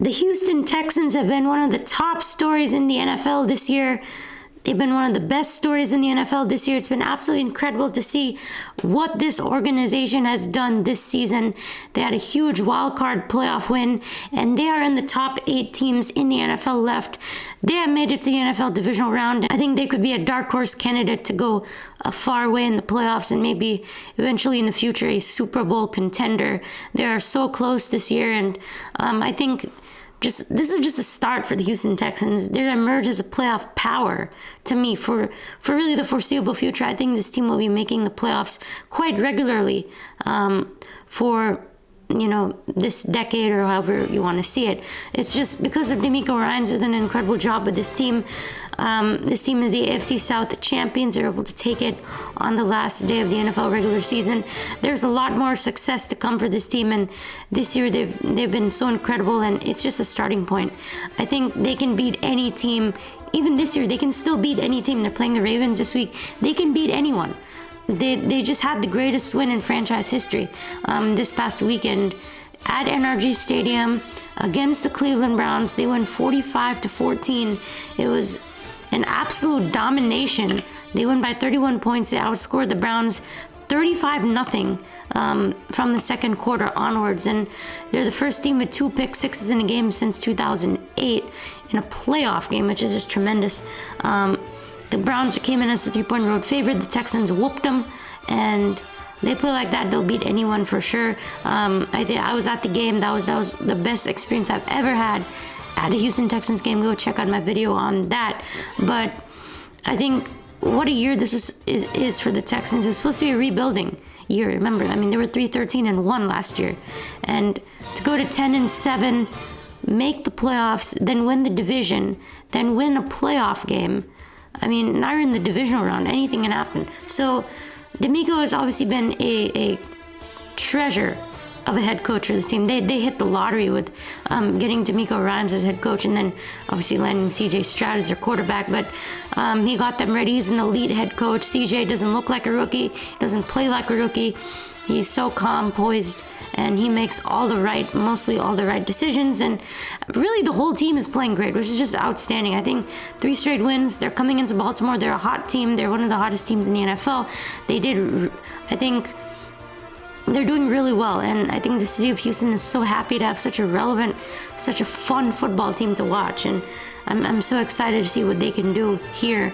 The Houston Texans have been one of the top stories in the NFL this year. They've been one of the best stories in the NFL this year. It's been absolutely incredible to see what this organization has done this season. They had a huge wild card playoff win, and they are in the top 8 teams in the NFL left. They have made it to the NFL divisional round. I think they could be a dark horse candidate to go a far way in the playoffs and maybe eventually in the future a Super Bowl contender. They are so close this year, and I think this is just a start for the Houston Texans. They emerge as a playoff power to me for really the foreseeable future. I think this team will be making the playoffs quite regularly for this decade or however you want to see it. It's just because of DeMeco Ryans has done an incredible job with this team. This team is the AFC South champions. They're able to take it on the last day of the NFL regular season. There's a lot more success to come for this team, and this year they've been so incredible, and it's just a starting point. I think they can beat any team. Even this year, they can still beat any team. They're playing the Ravens this week. They can beat anyone. They just had the greatest win in franchise history this past weekend at NRG Stadium against the Cleveland Browns. They won 45-14. It was an absolute domination. They won by 31 points. They outscored the Browns 35-0 from the second quarter onwards, and they're the first team with 2 pick sixes in a game since 2008 in a playoff game, which is just tremendous. The Browns came in as a 3-point road favorite. The Texans whooped them, and they play like that, they'll beat anyone for sure. I was at the game. That was the best experience I've ever had at a Houston Texans game. Go check out my video on that. But I think what a year this is for the Texans. It was supposed to be a rebuilding year. Remember, they were 3-13-1 last year, and to go to 10-7, make the playoffs, then win the division, then win a playoff game. Now you're in the divisional round. Anything can happen. So DeMeco has obviously been a treasure of a head coach for this team. They hit the lottery with getting DeMeco Ryans as head coach, and then obviously landing CJ Stroud as their quarterback. But he got them ready. He's an elite head coach. CJ doesn't look like a rookie. He doesn't play like a rookie. He's so calm, poised, and he makes mostly all the right decisions. And really, the whole team is playing great, which is just outstanding. I think 3 straight wins. They're coming into Baltimore. They're a hot team. They're one of the hottest teams in the NFL. I think they're doing really well. And I think the city of Houston is so happy to have such a relevant, such a fun football team to watch. And I'm so excited to see what they can do here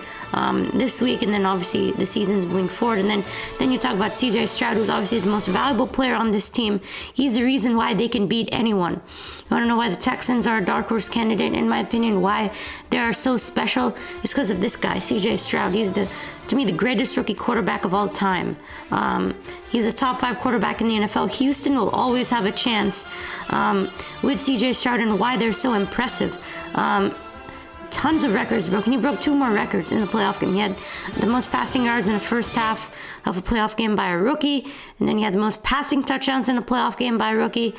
this week, and then obviously the season's moving forward. And then you talk about CJ Stroud, who's obviously the most valuable player on this team. He's the reason why they can beat anyone. You want to know why the Texans are a dark horse candidate? In my opinion, why they are so special is because of this guy, CJ Stroud. He's to me the greatest rookie quarterback of all time. He's a top 5 quarterback in the NFL. Houston will always have a chance with CJ Stroud, and why they're so impressive. Tons of records broken. He broke 2 more records in the playoff game. He had the most passing yards in the first half of a playoff game by a rookie, and then he had the most passing touchdowns in a playoff game by a rookie.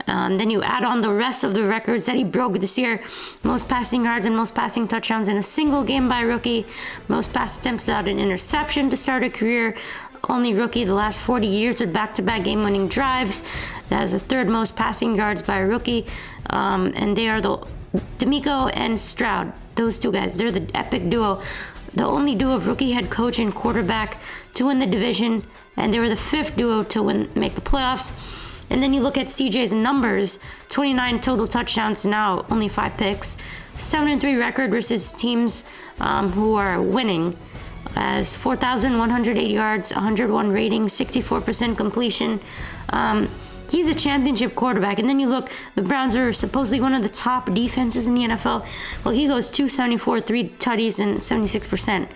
Then you add on the rest of the records that he broke this year: most passing yards and most passing touchdowns in a single game by a rookie, most pass attempts without an interception to start a career. Only rookie the last 40 years with back-to-back game-winning drives. That is the 3rd most passing yards by a rookie, and they are DeMeco and Stroud, those 2 guys, they're the epic duo. The only duo of rookie head coach and quarterback to win the division, and they were the 5th duo to make the playoffs. And then you look at CJ's numbers: 29 total touchdowns, now only 5 picks, 7-3 record versus teams who are winning, as 4,108 yards, 101 rating, 64% completion. He's a championship quarterback. And then you look, the Browns are supposedly one of the top defenses in the NFL. Well, he goes 274, 3 tutties, and 76%,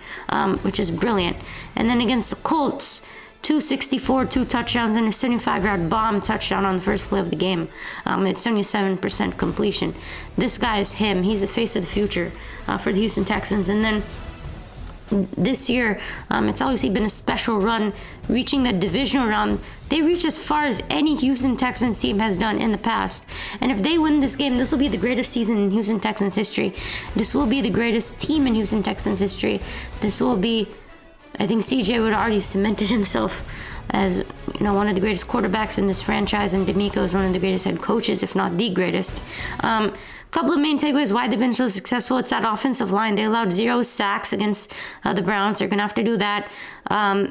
which is brilliant. And then against the Colts, 264, 2 touchdowns, and a 75-yard bomb touchdown on the first play of the game. It's 77% completion. This guy is him. He's the face of the future for the Houston Texans. And then this year, it's obviously been a special run, reaching the divisional round. They reached as far as any Houston Texans team has done in the past. And if they win this game, this will be the greatest season in Houston Texans history. This will be the greatest team in Houston Texans history. This will be, I think CJ would have already cemented himself as one of the greatest quarterbacks in this franchise, and DeMeco is one of the greatest head coaches, if not the greatest. Couple of main takeaways why they've been so successful. It's that offensive line. They allowed 0 sacks against the Browns. They're going to have to do that.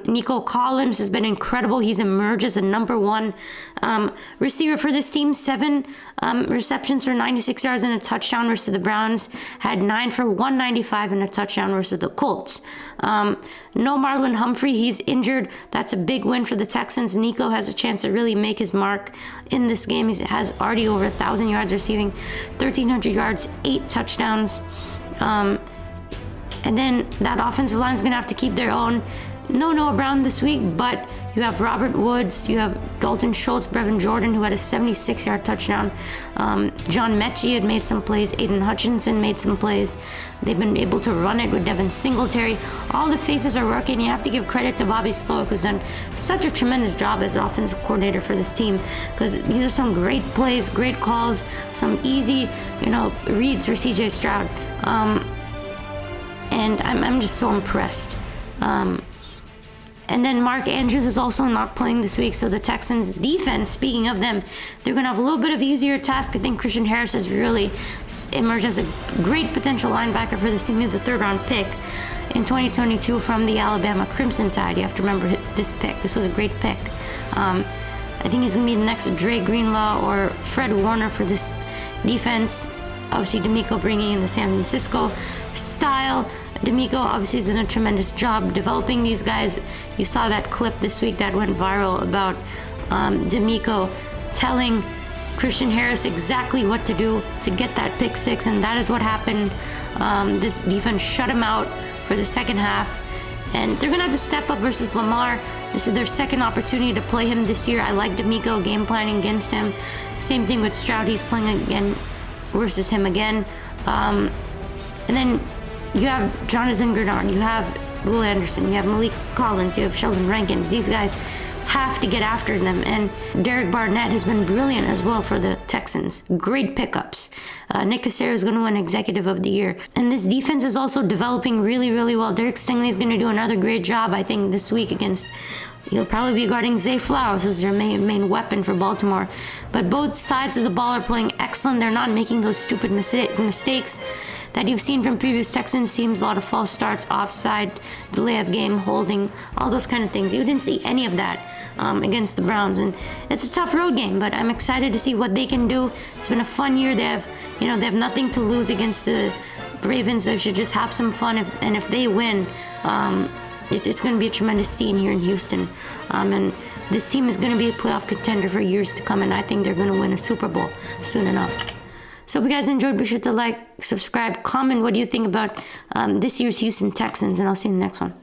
Nico Collins has been incredible. He's emerged as the #1 receiver for this team. 7 receptions for 96 yards and a touchdown versus the Browns. Had 9 for 195 and a touchdown versus the Colts. No Marlon Humphrey. He's injured. That's a big win for the Texans. Nico has a chance to really make his mark in this game. He has already over 1,000 yards receiving, 1,300 yards, 8 touchdowns. And then that offensive line is going to have to keep their own. No Noah Brown this week, but you have Robert Woods, you have Dalton Schultz, Brevin Jordan, who had a 76-yard touchdown. John Mechie had made some plays. Aiden Hutchinson made some plays. They've been able to run it with Devin Singletary. All the faces are working. You have to give credit to Bobby Slowick, who's done such a tremendous job as offensive coordinator for this team, because these are some great plays, great calls, some easy, reads for CJ Stroud. And I'm just so impressed. And then Mark Andrews is also not playing this week, so the Texans defense, speaking of them, they're going to have a little bit of easier task. I think Christian Harris has really emerged as a great potential linebacker for this team. He was a 3rd-round pick in 2022 from the Alabama Crimson Tide. You have to remember this pick. This was a great pick. I think he's going to be the next Dre Greenlaw or Fred Warner for this defense. Obviously, DeMeco bringing in the San Francisco style. DeMeco obviously has done a tremendous job developing these guys. You saw that clip this week that went viral about DeMeco telling Christian Harris exactly what to do to get that pick 6, and that is what happened. This defense shut him out for the second half, and they're going to have to step up versus Lamar. This is their second opportunity to play him this year. I like DeMeco game planning against him. Same thing with Stroud. He's playing again versus him again. And then you have Jonathan Grenard, you have Will Anderson, you have Malik Collins, you have Sheldon Rankins. These guys have to get after them. And Derek Barnett has been brilliant as well for the Texans. Great pickups. Nick Caserio is going to win Executive of the Year. And this defense is also developing really, really well. Derek Stingley is going to do another great job, I think, this week against... He'll probably be guarding Zay Flowers, who's their main weapon for Baltimore. But both sides of the ball are playing excellent. They're not making those stupid mistakes that you've seen from previous Texans teams. A lot of false starts, offside, delay of game, holding, all those kind of things. You didn't see any of that against the Browns. And it's a tough road game, but I'm excited to see what they can do. It's been a fun year. They have nothing to lose against the Ravens. They should just have some fun. If they win, it's going to be a tremendous scene here in Houston. And this team is going to be a playoff contender for years to come, and I think they're going to win a Super Bowl soon enough. So if you guys enjoyed, be sure to like, subscribe, comment what do you think about this year's Houston Texans, and I'll see you in the next one.